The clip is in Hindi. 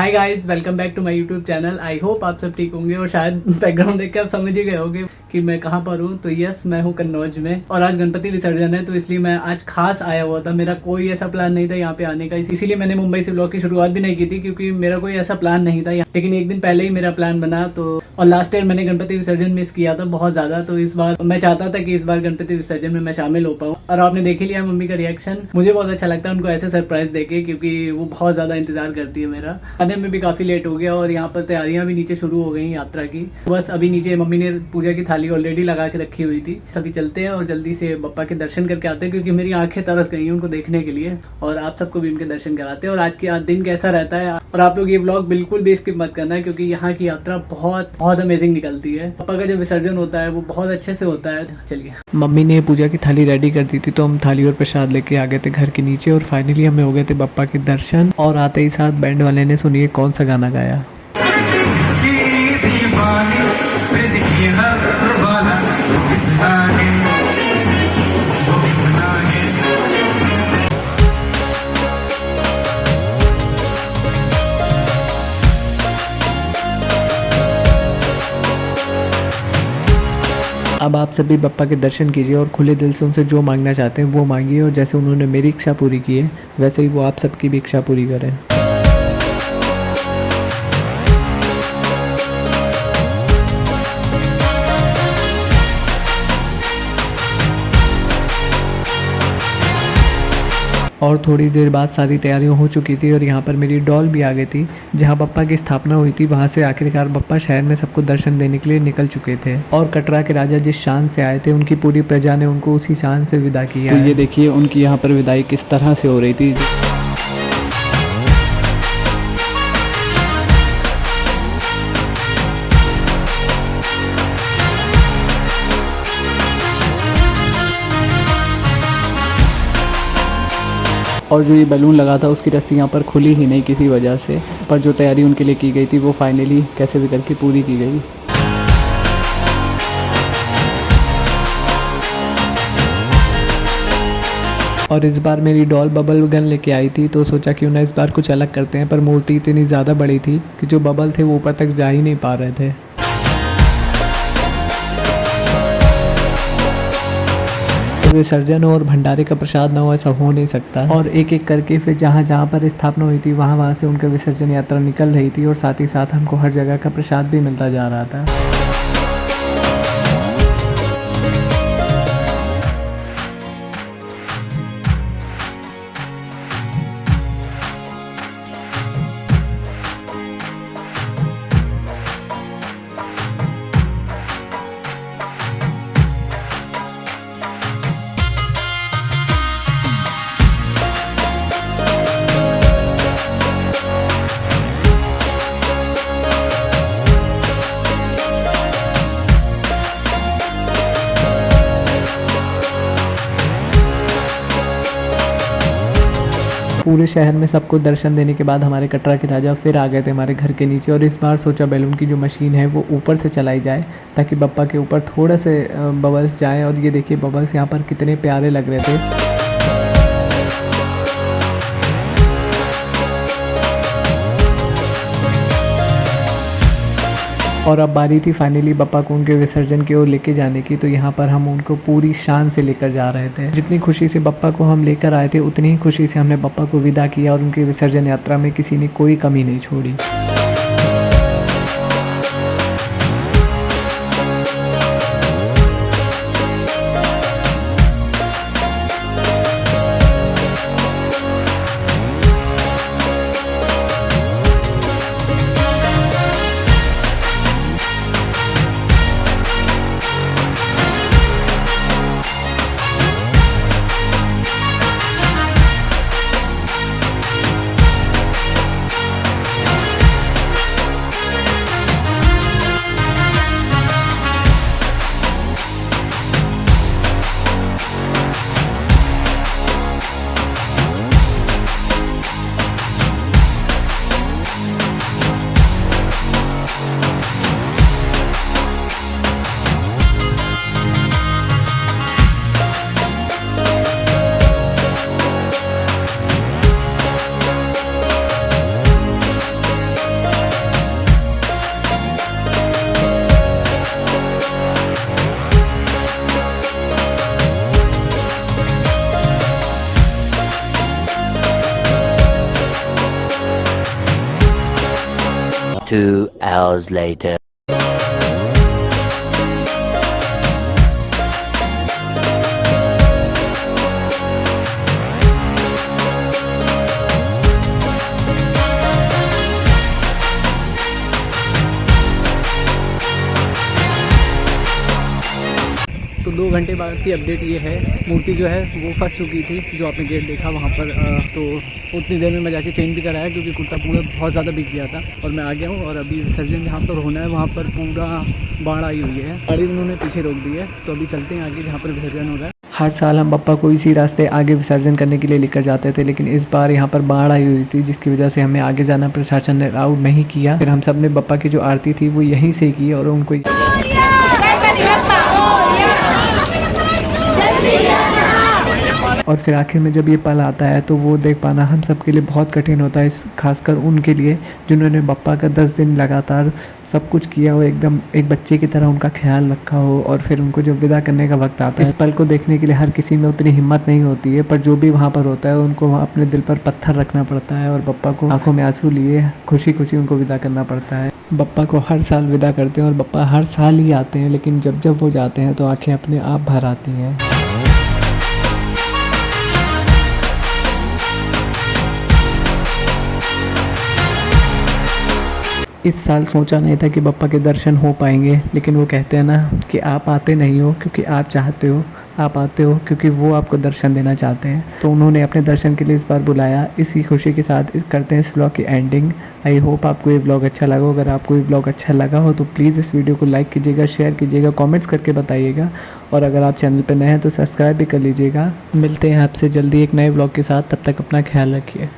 Hi guys, welcome back to my YouTube channel. I hope आप सब ठीक होंगे और शायद बैकग्राउंड देख के आप समझ ही गए होंगे कि मैं कहाँ पर हूँ। तो यस, मैं हूँ कन्नौज में और आज गणपति विसर्जन है, तो इसलिए मैं आज खास आया हुआ था। मेरा कोई ऐसा प्लान नहीं था यहाँ पे आने का, इसीलिए मैंने मुंबई से व्लॉग की शुरुआत भी नहीं की थी, क्योंकि मेरा कोई ऐसा प्लान नहीं था। लेकिन एक दिन पहले ही मेरा प्लान बना। तो और लास्ट ईयर मैंने गणपति विसर्जन मिस किया था बहुत ज्यादा, तो इस बार मैं चाहता था कि इस बार गणपति विसर्जन में मैं शामिल हो पाऊँ। और आपने देख ही लिया मम्मी का रिएक्शन, मुझे बहुत अच्छा लगता है उनको ऐसे सरप्राइज देके, क्योंकि वो बहुत ज्यादा इंतजार करती है मेरा। आने में भी काफी लेट हो गया और यहाँ पर तैयारियां भी नीचे शुरू हो गई यात्रा की। बस अभी नीचे मम्मी ने पूजा की थाली ऑलरेडी लगा के रखी हुई थी। सभी चलते हैं और जल्दी से बप्पा के दर्शन करके आते हैं, क्योंकि मेरी आंखें तरस गई हैं उनको देखने के लिए, और आप सबको भी उनके दर्शन कराते हैं। और आज के दिन कैसा रहता है, और आप लोग ये ब्लॉग बिल्कुल भी स्किप मत करना, क्योंकि यहाँ की यात्रा बहुत बहुत अमेजिंग निकलती है। पापा का जो विसर्जन होता है वो बहुत अच्छे से होता है। चलिए, मम्मी ने पूजा की थाली रेडी कर दी थी, तो हम थाली और प्रसाद लेके आ गए थे घर के नीचे और फाइनली हमें हो गए थे बप्पा के दर्शन। और आते ही साथ बैंड वाले ने सुनिए कौन सा गाना गाया। अब आप सभी बप्पा के दर्शन कीजिए और खुले दिल से उनसे जो मांगना चाहते हैं वो मांगिए, और जैसे उन्होंने मेरी इच्छा पूरी की है वैसे ही वो आप सबकी भी इच्छा पूरी करें। और थोड़ी देर बाद सारी तैयारियां हो चुकी थी और यहाँ पर मेरी डॉल भी आ गई थी। जहाँ बप्पा की स्थापना हुई थी वहाँ से आखिरकार बप्पा शहर में सबको दर्शन देने के लिए निकल चुके थे। और कटरा के राजा जिस शान से आए थे उनकी पूरी प्रजा ने उनको उसी शान से विदा किया। तो ये देखिए उनकी यहाँ पर विदाई किस तरह से हो रही थी। और जो ये बैलून लगा था उसकी रस्सी यहाँ पर खुली ही नहीं किसी वजह से, पर जो तैयारी उनके लिए की गई थी वो फाइनली कैसे भी करके पूरी की गई। और इस बार मेरी डॉल बबल गन लेके आई थी, तो सोचा क्यों ना इस बार कुछ अलग करते हैं, पर मूर्ति इतनी ज़्यादा बड़ी थी कि जो बबल थे वो ऊपर तक जा ही नहीं पा रहे थे। विसर्जन और भंडारे का प्रसाद ना हो ऐसा हो नहीं सकता। और एक एक करके फिर जहाँ जहाँ पर स्थापना हुई थी वहाँ से उनका विसर्जन यात्रा निकल रही थी, और साथ ही साथ हमको हर जगह का प्रसाद भी मिलता जा रहा था। पूरे शहर में सबको दर्शन देने के बाद हमारे कटरा के राजा फिर आ गए थे हमारे घर के नीचे। और इस बार सोचा बैलून की जो मशीन है वो ऊपर से चलाई जाए ताकि बप्पा के ऊपर थोड़े से बबल्स जाएं। और ये देखिए बबल्स यहाँ पर कितने प्यारे लग रहे थे। और अब बारी थी फाइनली बप्पा को उनके विसर्जन की ओर लेके जाने की। तो यहाँ पर हम उनको पूरी शान से लेकर जा रहे थे। जितनी खुशी से बप्पा को हम लेकर आए थे उतनी ही खुशी से हमने बप्पा को विदा किया, और उनके विसर्जन यात्रा में किसी ने कोई कमी नहीं छोड़ी। 2 hours later. तो 2 घंटे बाद की अपडेट ये है, मूर्ति जो है वो फंस चुकी थी, जो आपने गेट देखा वहाँ पर। तो उतनी देर में मैं जाके चेंज भी कराया क्योंकि कुर्ता पूरा बहुत ज़्यादा बिक गया था। और मैं आ गया हूँ और अभी विसर्जन जहाँ पर होना है वहाँ पर पूरा बाढ़ आई हुई है, गाड़ी उन्होंने पीछे रोक दी है। तो अभी चलते हैं आगे जहाँ पर विसर्जन हो रहा है। हर साल हम पप्पा को इसी रास्ते आगे विसर्जन करने के लिए लेकर जाते थे, लेकिन इस बार यहाँ पर बाढ़ आई हुई थी जिसकी वजह से हमें आगे जाना प्रशासन ने अलाउड नहीं किया। फिर हम सब ने पप्पा की जो आरती थी वो यहीं से की और उनको और फिर आखिर में जब ये पल आता है तो वो देख पाना हम सब के लिए बहुत कठिन होता है, खासकर उनके लिए जिन्होंने बप्पा का 10 दिन लगातार सब कुछ किया हो, एकदम एक बच्चे की तरह उनका ख्याल रखा हो। और फिर उनको जब विदा करने का वक्त आता है, इस पल को देखने के लिए हर किसी में उतनी हिम्मत नहीं होती है, पर जो भी वहाँ पर होता है उनको अपने दिल पर पत्थर रखना पड़ता है और बप्पा को आंखों में आंसू लिए खुशी खुशी उनको विदा करना पड़ता है। बप्पा को हर साल विदा करते हैं और बप्पा हर साल ही आते हैं, लेकिन जब जब वो जाते हैं तो आंखें अपने आप भर आती हैं। इस साल सोचा नहीं था कि बप्पा के दर्शन हो पाएंगे, लेकिन वो कहते हैं ना कि आप आते नहीं हो क्योंकि आप चाहते हो, आप आते हो क्योंकि वो आपको दर्शन देना चाहते हैं। तो उन्होंने अपने दर्शन के लिए इस बार बुलाया। इसी खुशी के साथ करते हैं इस व्लॉग की एंडिंग। आई होप आपको ये व्लॉग अच्छा लगा। अगर आपको ये व्लॉग अच्छा लगा हो तो प्लीज़ इस वीडियो को लाइक कीजिएगा, शेयर कीजिएगा, कॉमेंट्स करके बताइएगा। और अगर आप चैनल पर नए हैं तो सब्सक्राइब भी कर लीजिएगा। मिलते हैं आपसे जल्दी एक नए व्लॉग के साथ, तब तक अपना ख्याल रखिए।